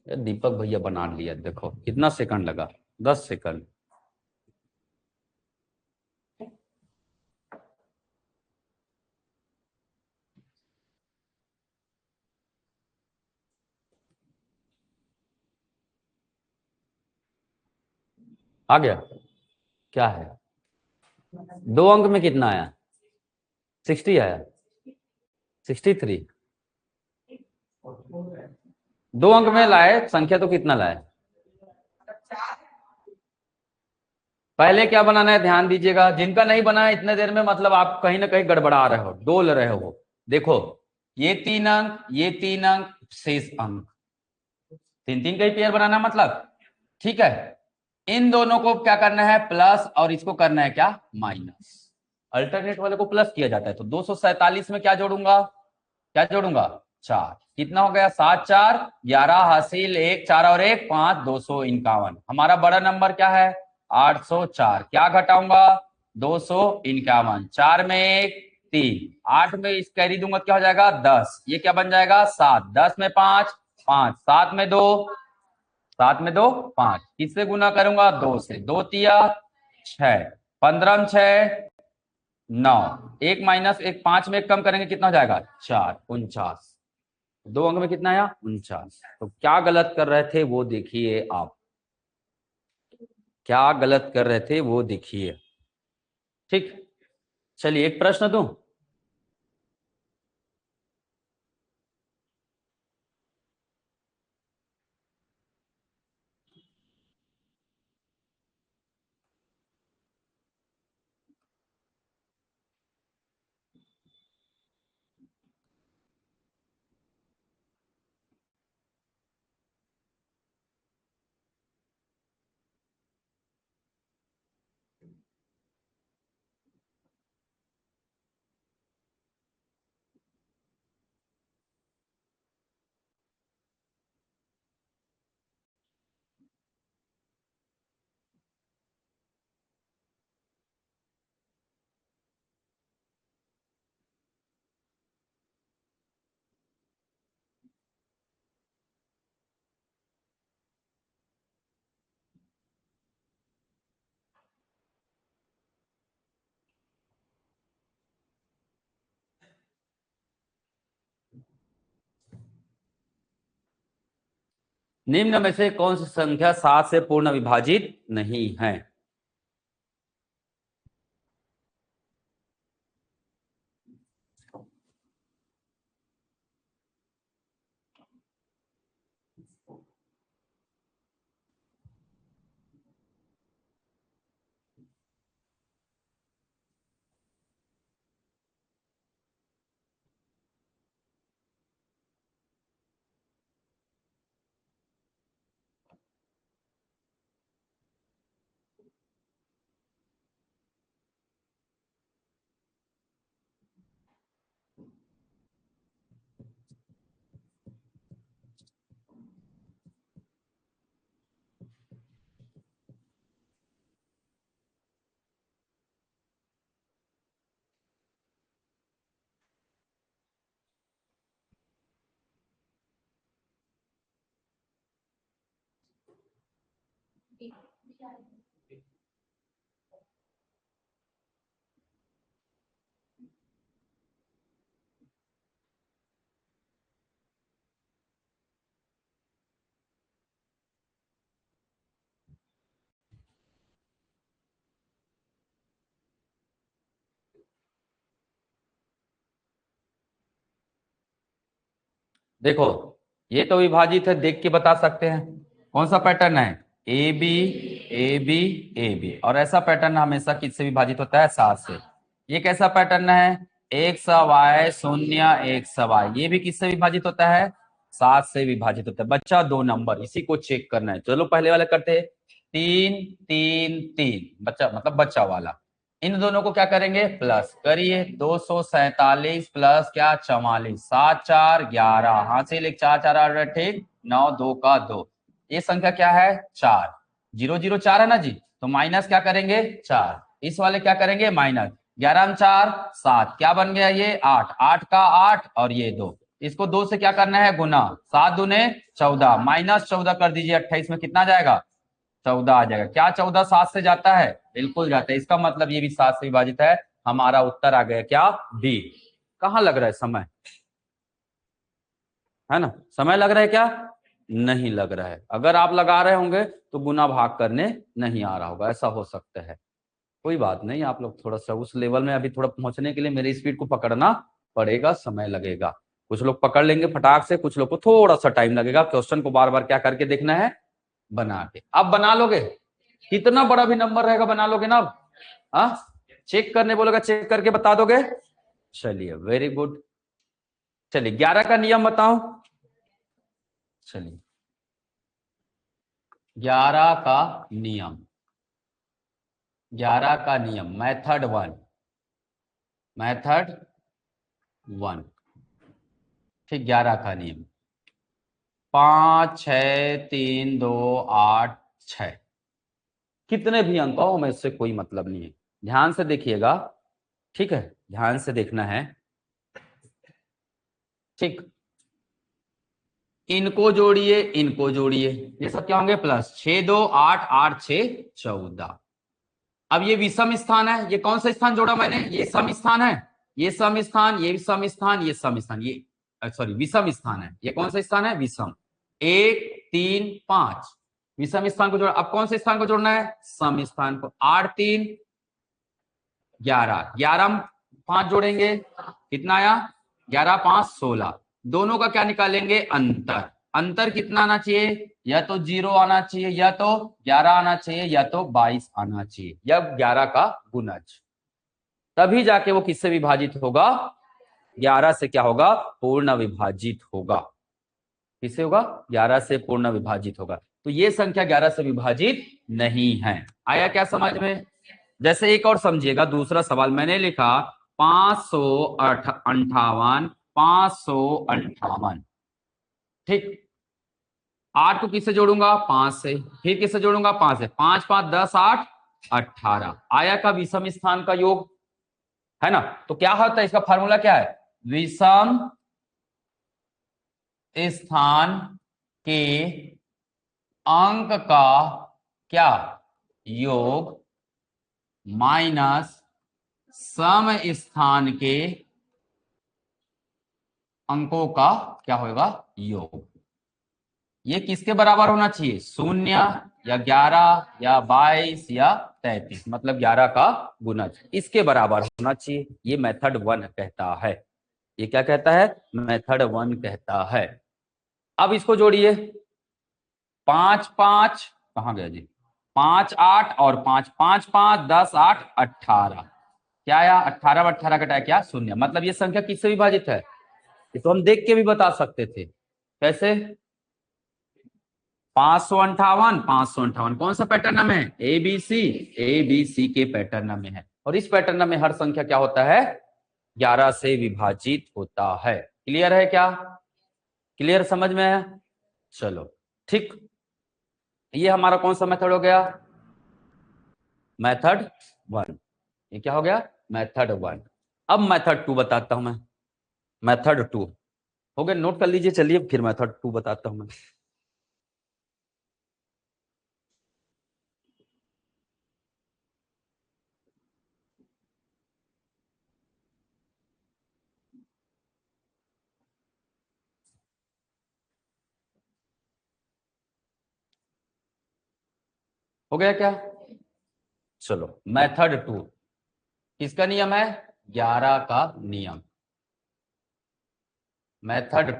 ये दीपक भैया बना लिया, देखो कितना सेकंड लगा, 10 सेकंड। आ गया? क्या है? 2 अंक में कितना आया? 60 आया? 63? 2 अंक में लाए संख्या तो कितना लाए? पहले क्या बनाना है ध्यान दीजिएगा। जिनका नहीं बना है इतने देर में, मतलब आप कहीं ना कहीं गड़बड़ा रहे हो, डोल रहे हो। देखो, ये 3 अंक, ये 3 अंक, शेष अंक। 3 3 का ही पेयर बनाना मतलब। ठीक है, इन दोनों को क्या करना है? प्लस, और इसको करना है क्या? माइनस। अल्टरनेट वाले को प्लस किया जाता है। तो 247 में क्या जोड़ूंगा? क्या जोड़ूंगा? 4। कितना हो गया? 7 4 11, हासिल 1, 4 और 1 5, 251। हमारा बड़ा नंबर क्या है? 804। क्या घटाऊंगा? 251। 4 में 1 3, 8 में इस कैरी दूंगा, क्या हो जाएगा? 10। ये क्या बन जाएगा? 7। 10 में 5 5, 7 में 2, 7 में 2 5। किससे गुना करूंगा? 2 से। 2 तिया 6, 15 में 6 9, 1 माइनस 1, 5 में 1 कम करेंगे कितना हो जाएगा? 4, 49। 2 अंक में कितना आया? 49। तो क्या गलत कर रहे थे वो देखिए आप, क्या गलत कर रहे थे वो देखिए। ठीक, चलिए एक प्रश्न दूं। निम्न में से कौन सी संख्या 7 से पूर्ण विभाजित नहीं है? देखो ये तो विभाजित है, देख के बता सकते हैं कौन सा पैटर्न है, A B A B A B. और ऐसा पैटर्न हमेशा किससे विभाजित होता है, 7 से। ये कैसा पैटर्न है, एक सवाय शून्य एक सवाय, ये भी किससे विभाजित होता है, 7 से विभाजित होता है। बच्चा 2 नंबर, इसी को चेक करना है। चलो पहले वाला करते हैं, 3 3 3, बच्चा मतलब बच्चा वाला। इन दोनों को क्या करेंगे, प्लस करिए, 247 प्लस क्या 44, 7 4 11, हासिल एक 4 4 8 ठीक, 9 2 का 2। ये संख्या क्या है, 4, 0 0 4 है ना जी, तो माइनस क्या करेंगे 4, इस वाले क्या करेंगे माइनस, 11 4 7, क्या बन गया ये 8, 8 का 8 और ये 2, इसको 2 से क्या करना है गुना, 7 दूने 14, माइनस 14 कर दीजिए, 28 में कितना जाएगा 14 आ जाएगा। क्या 14 7 से जाता है, बिल्कुल जाता है, इसका मतलब ये भी 7 से विभाजित है। हमारा उत्तर आ गया क्या, डी। कहां लग रहा है समय, है ना, समय लग रहा है क्या, नहीं लग रहा है। अगर आप लगा रहे होंगे तो गुना भाग करने नहीं आ रहा होगा, ऐसा हो सकता है। कोई बात नहीं, आप लोग थोड़ा सा उस लेवल में अभी थोड़ा पहुंचने के लिए मेरी स्पीड को पकड़ना पड़ेगा, समय लगेगा। कुछ लोग पकड़ लेंगे फटाक से, कुछ लोग को थोड़ा सा टाइम लगेगा। क्वेश्चन को बार बार क्या करके देखना है, बना के। आप बना लोगे, कितना बड़ा भी नंबर रहेगा बना लोगे ना अब, हाँ चेक करने बोलेगा, चेक करके बता दोगे। चलिए वेरी गुड। चलिए 11 का नियम बताओ। चलिए 11 का नियम, 11 का नियम, मेथड 1, मेथड 1, ठीक। 11 का नियम, 5 6 3 2 8 6, कितने भी अंक हो, हमें इससे कोई मतलब नहीं है। ध्यान से देखिएगा, ठीक है, ध्यान से देखना है, ठीक। इनको जोड़िए, इनको जोड़िए, ये सब क्या होंगे प्लस, 6 2 8 8 6 14। अब ये विषम स्थान है, ये कौन सा स्थान जोड़ा मैंने, ये सम स्थान है, ये सम स्थान, ये सम स्थान, ये सम स्थान, ये सॉरी विषम स्थान है। ये कौन सा स्थान है, विषम। 1 3 5 विषम स्थान को जोड़ा। अब कौन से स्थान को जोड़ना है, सम स्थान को। 8 3 11, 11 5 जोड़ेंगे, कितना आया 11 5 16। दोनों का क्या निकालेंगे, अंतर। अंतर कितना आना चाहिए, या तो 0 आना चाहिए, या तो 11 आना चाहिए, या तो 22 आना चाहिए, या 11 का गुणज। तभी जाके वो किससे विभाजित होगा, 11 से क्या होगा, पूर्ण विभाजित होगा। किससे होगा, 11 से पूर्ण विभाजित होगा। तो ये संख्या 11 से विभाजित नहीं है। आया क्या समझ में। जैसे एक और समझिएगा, दूसरा सवाल मैंने लिखा 558, 558, ठीक। 8 को किससे जोड़ूंगा, 5 से, फिर किससे जोड़ूंगा, 5 से, 5 5 10 8 18। आया का विषम स्थान का योग, है ना। तो क्या होता है, इसका फार्मूला क्या है, विषम स्थान के अंक का क्या, योग माइनस सम स्थान के अंकों का क्या होगा, योग। ये किसके बराबर होना चाहिए, 0 या 11 या 22 या 33, मतलब 11 का गुणज इसके बराबर होना चाहिए। ये मेथड 1 कहता है। ये क्या कहता है, मेथड 1 कहता है। अब इसको जोड़िए, 5 5 कहां गया जी, 5 8 और 5 5 5 10 8 18, क्या आया 18 में 18 कटाया क्या, 0। मतलब ये संख्या किससे विभाजित है, ये तो हम देख के भी बता सकते थे। कैसे, 558 558 कौन सा पैटर्न में है, एबीसी, एबीसी के पैटर्न में है। और इस पैटर्न में हर संख्या क्या होता है, 11 से विभाजित होता है। क्लियर है क्या, क्लियर समझ में है। चलो ठीक, ये हमारा कौन सा मेथड हो गया, मेथड 1। ये क्या हो गया, मेथड 1। अब मेथड 2 बताता हूं मैं, मेथड 2 हो गया, नोट कर लीजिए। चलिए फिर मेथड 2 बताता हूं मैं। हो गया क्या? चलो मेथड 2, किसका नियम है? 11 का नियम। मेथड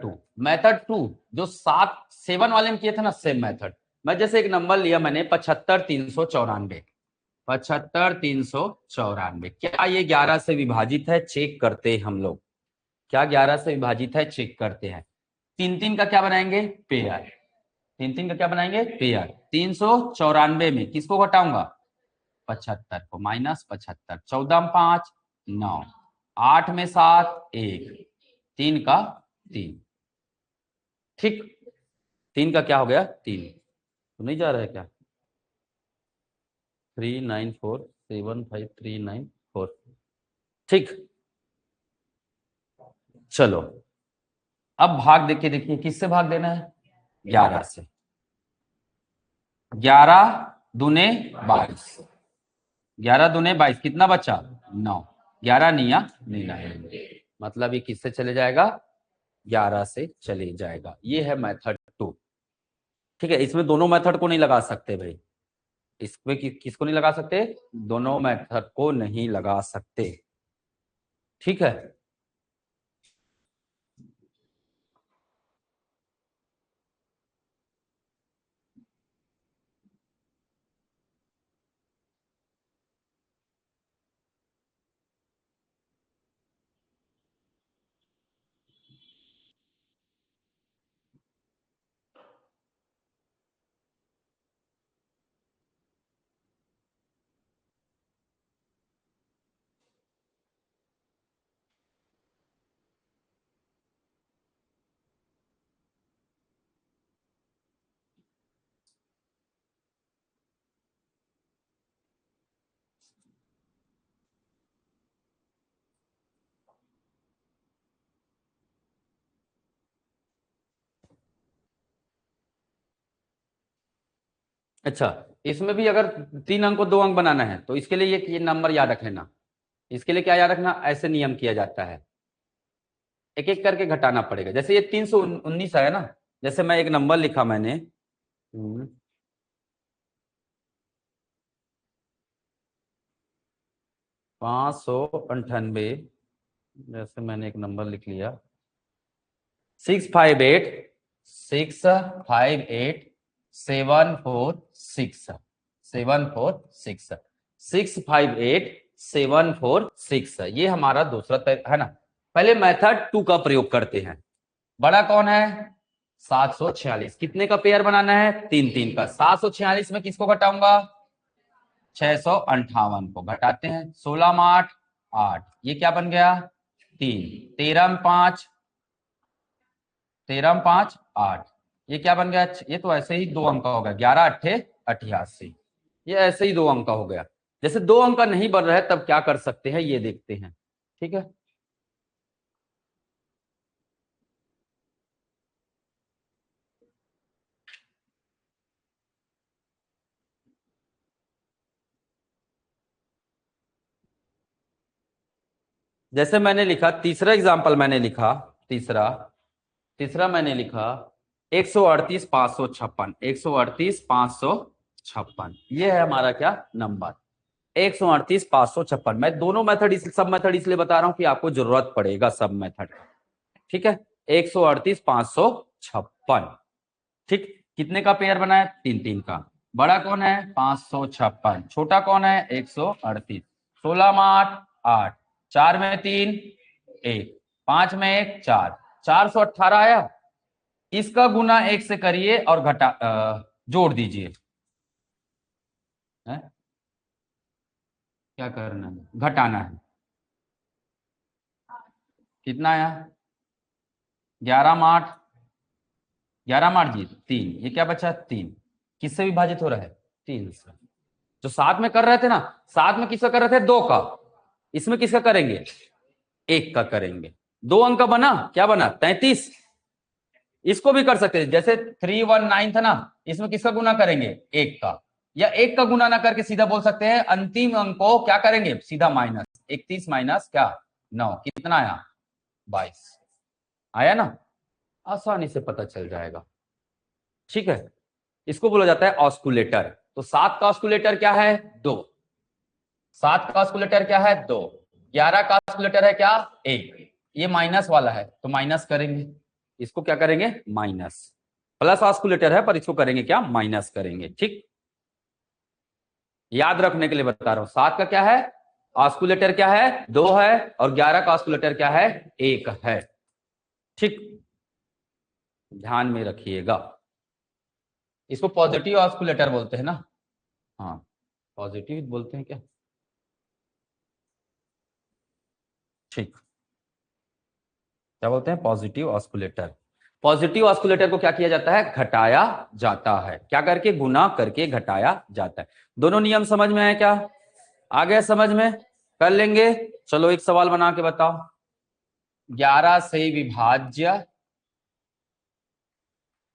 टू जो 7 वाले में किए थे ना, सेम मेथड। मैं जैसे एक नंबर लिया मैंने 75,394, 75,394, क्या ये 11 से विभाजित है? चेक करते हैं हम लोग, क्या 11 से विभाजित है? चेक करते हैं। 3 3 का क्या बनाएंगे? पेयर। 3 3 का क्या बनाएंगे? पेयर। 394 में किसको घटाऊंगा? 75 को, माइनस 75, 14 में 5 9, 8 में 7 1, 3 का 3। ठीक, 3 का क्या हो गया? 3। तो नहीं जा रहा है क्या? 3947539 ठीक। चलो अब भाग देखिए, देखिए किससे भाग देना है? 11 से। 11 दूने 22, 11 दूने 22, कितना बचा? 9। 11 निया 99, मतलब ये किससे चले जाएगा? 11 से चले जाएगा। ये है मेथड 2। ठीक है, इसमें दोनों मेथड को नहीं लगा सकते भाई, इसमें किसको नहीं लगा सकते? दोनों मेथड को नहीं लगा सकते। ठीक है, अच्छा, इसमें भी अगर 3 अंक को 2 अंक बनाना है तो इसके लिए ये नंबर याद रख लेना। इसके लिए क्या याद रखना? ऐसे नियम किया जाता है, एक एक करके घटाना पड़ेगा। जैसे ये 319 है ना, जैसे मैं एक नंबर लिखा मैंने 598, जैसे मैंने एक नंबर लिख लिया 658 658 746 746 658 746, ये हमारा दूसरा है ना। पहले मेथड 2 का प्रयोग करते हैं। बड़ा कौन है? 746, कितने का पेयर बनाना है? 3 3 का। 746 में किसको घटाऊंगा? 658 को घटाते हैं। 16 में 8 8, ये क्या बन गया? 3। 13 में 5, 13 में 5 8, ये क्या बन गया? ये तो ऐसे ही 2 अंक का हो गया, 11 अट्ठे 88, ये ऐसे ही 2 अंक का हो गया। जैसे 2 अंक का नहीं बन रहा है तब क्या कर सकते हैं, ये देखते हैं। ठीक है, जैसे मैंने लिखा तीसरा एग्जाम्पल, मैंने लिखा तीसरा तीसरा मैंने लिखा 138,556, 138,556, ये है हमारा क्या नंबर? 138,556। मैं दोनों मेथड सब मेथड इसलिए बता रहा हूं कि आपको जरूरत पड़ेगा सब मेथड। ठीक है, 138,556। ठीक, कितने का पेयर बना है? 3 3 का। बड़ा कौन है? 556, छोटा कौन है? 138। 16 में 8 8, 4 में 3 1, 5 में 1 4, 418 आया। इसका गुना 1 से करिए और जोड़ दीजिए। क्या करना है? घटाना है। कितना आया? 11 में 8, 11 में 8 जी 3, ये क्या बचा? 3। किससे विभाजित हो रहा है? 3 से। जो साथ में कर रहे थे ना, साथ में किसका कर रहे थे? 2 का। इसमें किसका करेंगे? 1 का करेंगे। 2 अंक का बना, क्या बना? 33। इसको भी कर सकते हैं, जैसे 319 था ना, इसमें किसका गुना करेंगे? 1 का। या 1 का गुना ना करके सीधा बोल सकते हैं अंतिम अंक को क्या करेंगे? सीधा माइनस 31 माइनस क्या? 9, कितना आया? 22 आया ना, आसानी से पता चल जाएगा। ठीक है, इसको बोला जाता है ऑस्कुलेटर। तो 7 का ऑस्कुलेटर क्या है 2, 7 का ऑस्कुलेटर क्या है 2, 11 का ऑस्कुलेटर है क्या 1, ये माइनस वाला है तो माइनस करेंगे, इसको क्या करेंगे माइनस, प्लस ऑस्कुलेटर है पर इसको करेंगे क्या माइनस करेंगे। ठीक, याद रखने के लिए बता रहा हूं, 7 का क्या है ऑस्कुलेटर क्या है 2 है और 11 का ऑस्कुलेटर क्या है 1 है। ठीक, ध्यान में रखिएगा, इसको पॉजिटिव ऑस्कुलेटर बोलते हैं ना, हाँ पॉजिटिव बोलते हैं क्या। ठीक, क्या बोलते हैं पॉजिटिव ऑस्कुलेटर। पॉजिटिव ऑस्कुलेटर को क्या किया जाता है घटाया जाता है, क्या करके गुना करके घटाया जाता है। दोनों नियम समझ में आए क्या, आ गया समझ में, कर लेंगे। चलो एक सवाल बना के बताओ, 11 से विभाज्य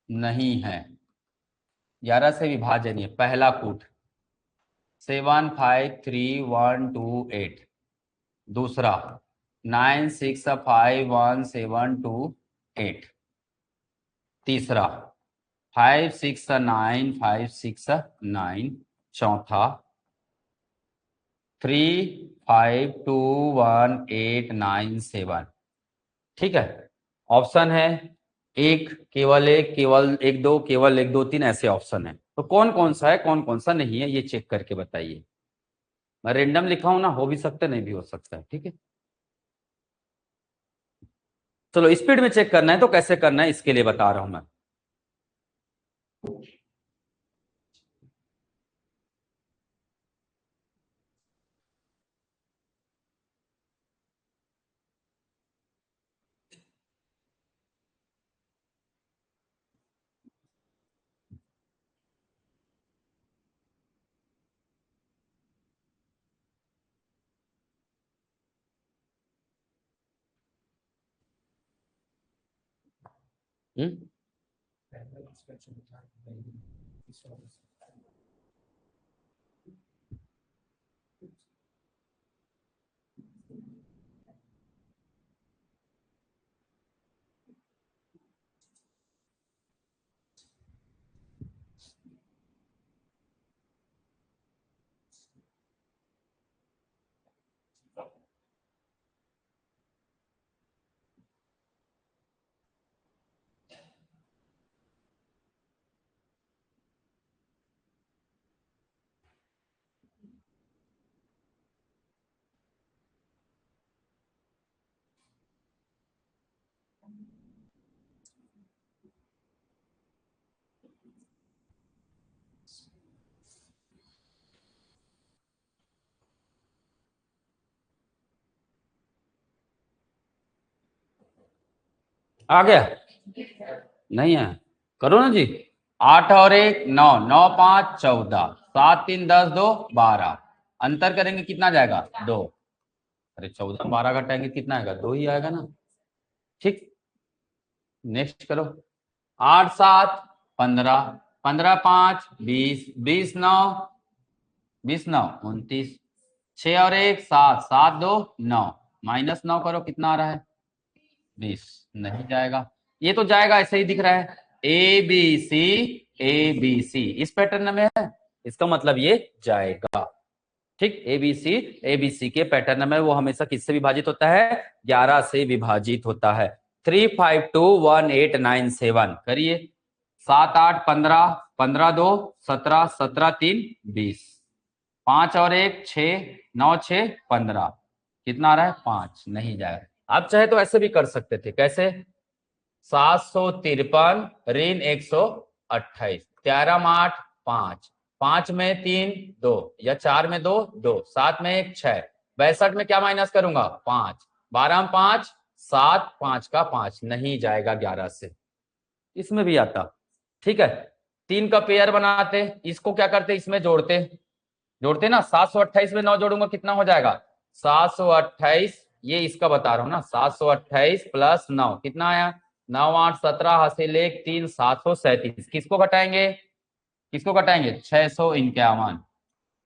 नहीं है, 11 से विभाज्य नहीं है, पहला कूट 7531228, दूसरा 9651728, तीसरा 569569, चौथा 352187। ठीक है, ऑप्शन है एक, केवल एक, केवल एक दो, केवल एक दो तीन, ऐसे ऑप्शन है। तो कौन कौन सा है कौन कौन सा नहीं है ये चेक करके बताइए। मैं रेंडम लिखा हूं ना, हो भी सकता है नहीं भी हो सकता है। ठीक है, चलो स्पीड में चेक करना है तो कैसे करना है इसके लिए बता रहा हूं मैं। हम्म, आ गया नहीं है, करो ना जी। 8 और 1 9, 9 5 14, 7 3 10 2 12, अंतर करेंगे कितना जाएगा 2, अरे 14 12 घटाएंगे कितना आएगा 2 ही आएगा ना। ठीक, नेक्स्ट करो, 8 7 15, 15 5 20, 20 9, 20 9 29, 6 और 1 7, 7 2 9, माइनस 9 करो कितना आ रहा है 20, नहीं जाएगा, ये तो जाएगा ऐसे ही दिख रहा है A B C, A B C इस पैटर्न में है, इसका मतलब ये जाएगा। ठीक, एबीसी के पैटर्न में वो हमेशा किससे विभाजित होता है 11 से विभाजित होता है। 3521897 करिए, 7 8 15, 15 2 17, 17 3 20, 5 और 1 6, 9 6 15, कितना आ रहा है 5, नहीं जाएगा। आप चाहे तो ऐसे भी कर सकते थे, कैसे 753 ऋण 128, 13 में 8 5, 5 में 3 2 या 4 में 2 2, 7 में 1 6, 62 में क्या माइनस करूंगा 5, 12 में 5 7, 5 का 5 नहीं जाएगा 11 से, इसमें भी आता। ठीक है, 3 का पेयर बनाते, इसको क्या करते इसमें जोड़ते, जोड़ते ना 728 में 9 जोड़ूंगा कितना हो जाएगा 728, ये इसका बता रहा हूं ना 728 प्लस 9 कितना आया 9 8 17 हासिल 1 3 737, किसको घटाएंगे, किसको घटाएंगे 651,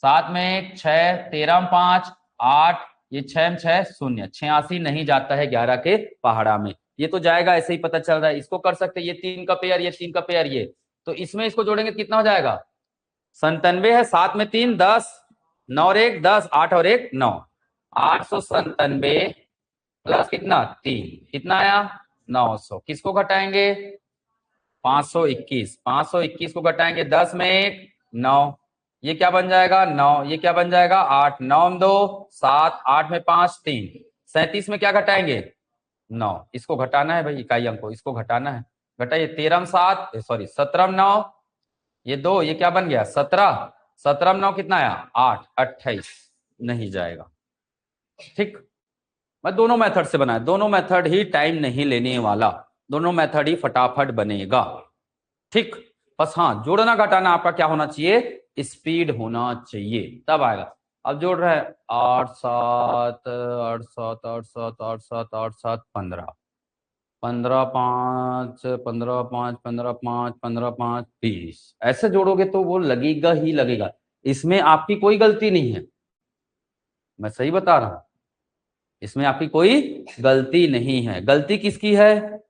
7 में 1 6, 13 में 5 8, ये 6 में 6 0, 86 नहीं जाता है 11 के पहाड़ा में, ये तो जाएगा ऐसे ही पता चल रहा है। इसको कर सकते ये 3 का पेयर, ये 3 का पेयर, ये तो इसमें इसको जोड़ेंगे कितना हो जाएगा 97 है, 7 में 3 10, 9 और 1 10, 8 और 1 9, 897 प्लस कितना 3, कितना आया 900। किसको घटाएंगे 521, 521 को घटाएंगे 10 में 1 9, ये क्या बन जाएगा 9, ये क्या बन जाएगा 8, 9 2 7, 8 में 5 3, 37 में क्या घटाएंगे 9, इसको घटाना है भाई इकाई अंक को, इसको घटाना है, घटाइए 13 7 सॉरी 17 9, ये 2, ये क्या बन गया 17, 17 9 कितना आया 8, 28 नहीं जाएगा। ठीक, मैं दोनों मेथड से बनाया, दोनों मेथड ही टाइम नहीं लेने वाला, दोनों मेथड ही फटाफट बनेगा। ठीक, बस हाँ जोड़ना घटाना आपका क्या होना चाहिए स्पीड होना चाहिए, तब आएगा। अब जोड़ रहे हैं 8 7 8 7 8 7 8 7 8 7 15, 15 5 15 5 15 5 15 5 20, ऐसे जोड़ोगे तो वो लगेगा ही लगेगा, इसमें आपकी कोई गलती नहीं है, मैं सही बता रहा हूं, इसमें आपकी कोई गलती नहीं है। गलती किसकी है,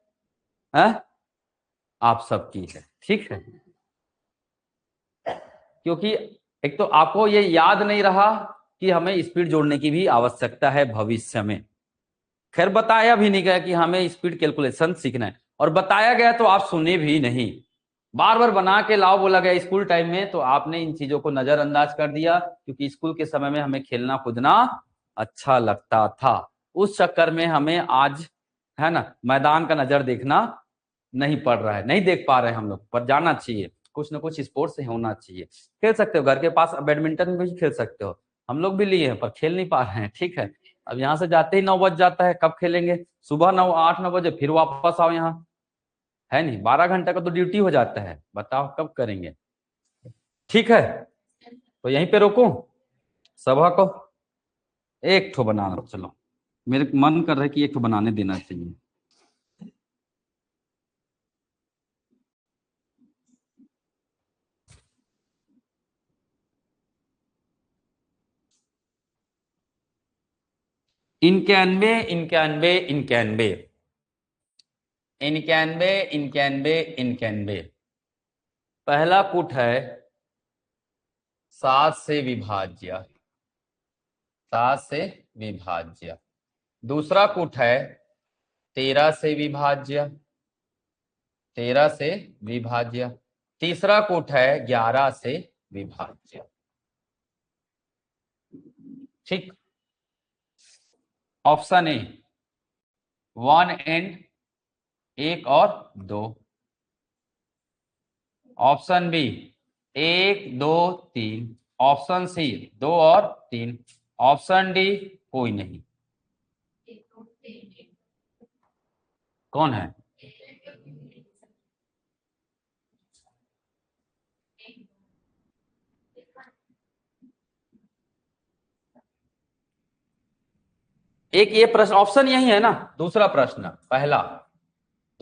आप सबकी है। ठीक है, क्योंकि एक तो आपको ये याद नहीं रहा कि हमें स्पीड जोड़ने की भी आवश्यकता है भविष्य में। खैर बताया भी नहीं गया कि हमें स्पीड कैलकुलेशन सीखना है, और बताया गया तो आप सुने भी नहीं, बार बार बना के लाओ बोला गया स्कूल टाइम में, तो आपने इन चीजों को नजरअंदाज कर दिया, क्योंकि स्कूल के समय में हमें खेलना कूदना अच्छा लगता था, उस चक्कर में हमें आज है ना मैदान का नजर देखना नहीं पड़ रहा है, नहीं देख पा रहे हम लोग, पर जाना चाहिए, कुछ ना कुछ स्पोर्ट्स से होना चाहिए। खेल सकते हो, घर के पास बैडमिंटन भी खेल सकते हो, हम लोग भी लिए हैं पर खेल नहीं पा रहे हैं। ठीक है, अब यहाँ से जाते ही 9 बज जाता है, कब खेलेंगे, सुबह 9 8 9 बजे फिर वापस आओ यहाँ, है नहीं 12 घंटे का तो ड्यूटी हो जाता है, बताओ कब करेंगे। ठीक है, तो यहीं पे रोकूं सभा को, एक ठो बनाना, चलो मेरे मन कर रहा है कि एक ठो बनाने देना चाहिए। इक्यानवे इक्यानवे इक्यानवे इक्यानवे इक्यानवे इक्यानवे, पहला कूट है 7 से विभाज्य, 7 से विभाज्य, दूसरा कूट है 13 से विभाज्य, 13 से विभाज्य, तीसरा कूट है 11 से विभाज्य। ठीक, ऑप्शन ए 1 एंड 1 और 2, ऑप्शन बी 1 2 3, ऑप्शन सी 2 और 3, ऑप्शन डी कोई नहीं। कौन है, एक ये प्रश्न ऑप्शन यही है ना, दूसरा प्रश्न पहला,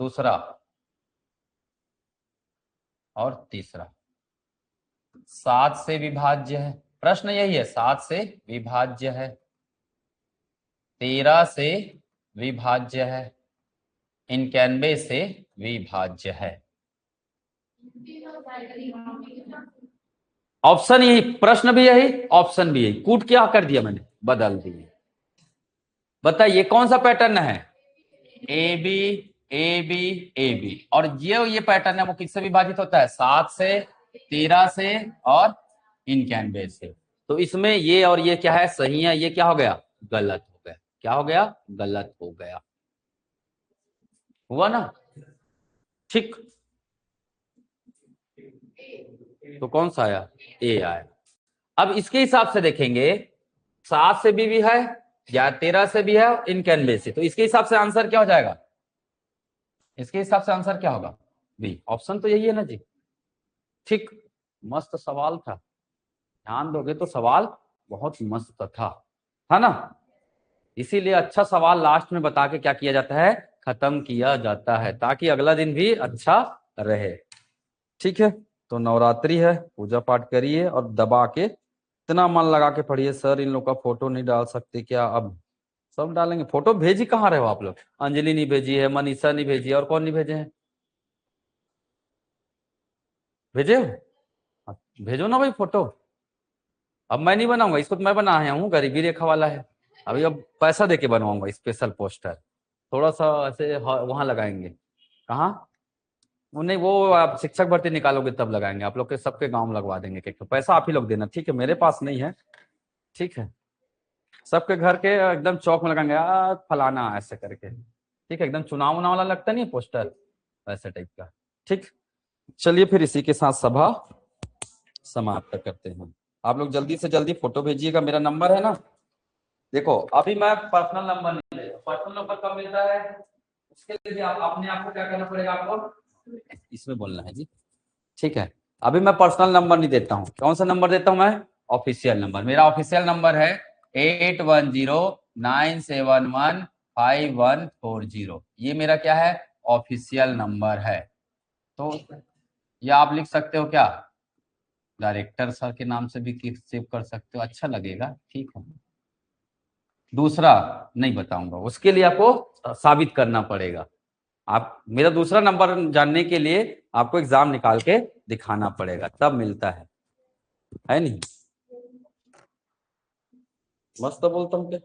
दूसरा और तीसरा 7 से विभाज्य है, प्रश्न यही है 7 से विभाज्य है, 13 से विभाज्य है, 91 से विभाज्य है। ऑप्शन यही, प्रश्न भी यही, ऑप्शन भी यही, कूट क्या कर दिया मैंने, बदल दिए। बताइए कौन सा पैटर्न है, A B A B A B, और ये पैटर्न है वो किससे विभाजित होता है 7 से 13 से और 91 से, तो इसमें ये और ये क्या है सही है, ये क्या हो गया गलत हो गया, क्या हो गया गलत हो गया, हुआ ना। ठीक, तो कौन सा आया ए आया। अब इसके हिसाब से देखेंगे 7 से भी है या 13 से भी है 91 से, तो इसके हिसाब से आंसर क्या हो जाएगा, इसके हिसाब से आंसर क्या होगा बी, ऑप्शन तो यही है ना जी। ठीक, मस्त सवाल था, ध्यान दोगे तो सवाल बहुत मस्त था, है ना, इसीलिए अच्छा सवाल लास्ट में बता के क्या किया जाता है खत्म किया जाता है, ताकि अगला दिन भी अच्छा रहे। ठीक है, तो नवरात्रि है, पूजा पाठ करिए और दबा के इतना मन लगा के पढ़िए। सर इन लोग का फोटो नहीं डाल सकते क्या, अब सब डालेंगे, फोटो भेजी कहाँ रहे हो आप लोग, अंजलि नहीं भेजी है, मनीषा नहीं भेजी है, और कौन नहीं भेजे हैं, भेजे हो भेजो ना भाई फोटो। अब मैं नहीं बनाऊंगा इसको, तो मैं बनाया हूँ, गरीबी रेखा वाला है। अभी अब पैसा देके बनवाऊंगा स्पेशल पोस्टर। थोड़ा सा ऐसे वहां लगाएंगे। कहाँ? वो नहीं, वो आप शिक्षक भर्ती निकालोगे तब लगाएंगे, आप लोग के सबके गांव में लगवा देंगे केक। तो पैसा आप ही लोग देना, ठीक है? मेरे पास नहीं है। ठीक है, सबके घर के एकदम चौक में लगाएंगे, फलाना ऐसे करके। ठीक है, एकदम चुनाव उनाव वाला लगता नहीं है पोस्टर, वैसे टाइप का। ठीक, चलिए फिर इसी के साथ सभा समाप्त करते हैं। आप लोग जल्दी से जल्दी फोटो भेजिएगा। मेरा नंबर है ना, देखो अभी मैं पर्सनल नंबर नहीं ले, पर्सनल नंबर कब मिलता है? उसके लिए भी आप अपने आप को क्या करना पड़ेगा आपको, इसमें बोलना है जी। ठीक है, अभी मैं पर्सनल नंबर नहीं देता हूँ। कौन सा नंबर देता हूँ मैं? Official number. मेरा ऑफिशियल नंबर है 8109711540। ये मेरा क्या है? ऑफिशियल नंबर है। तो ये आप लिख सकते हो क्या, डायरेक्टर सर के नाम से भी सेव कर सकते हो, अच्छा लगेगा। ठीक है, दूसरा नहीं बताऊंगा, उसके लिए आपको साबित करना पड़ेगा। आप मेरा दूसरा नंबर जानने के लिए आपको एग्जाम निकाल के दिखाना पड़ेगा, तब मिलता है नहीं? मस्त बोलता हूँ क्या?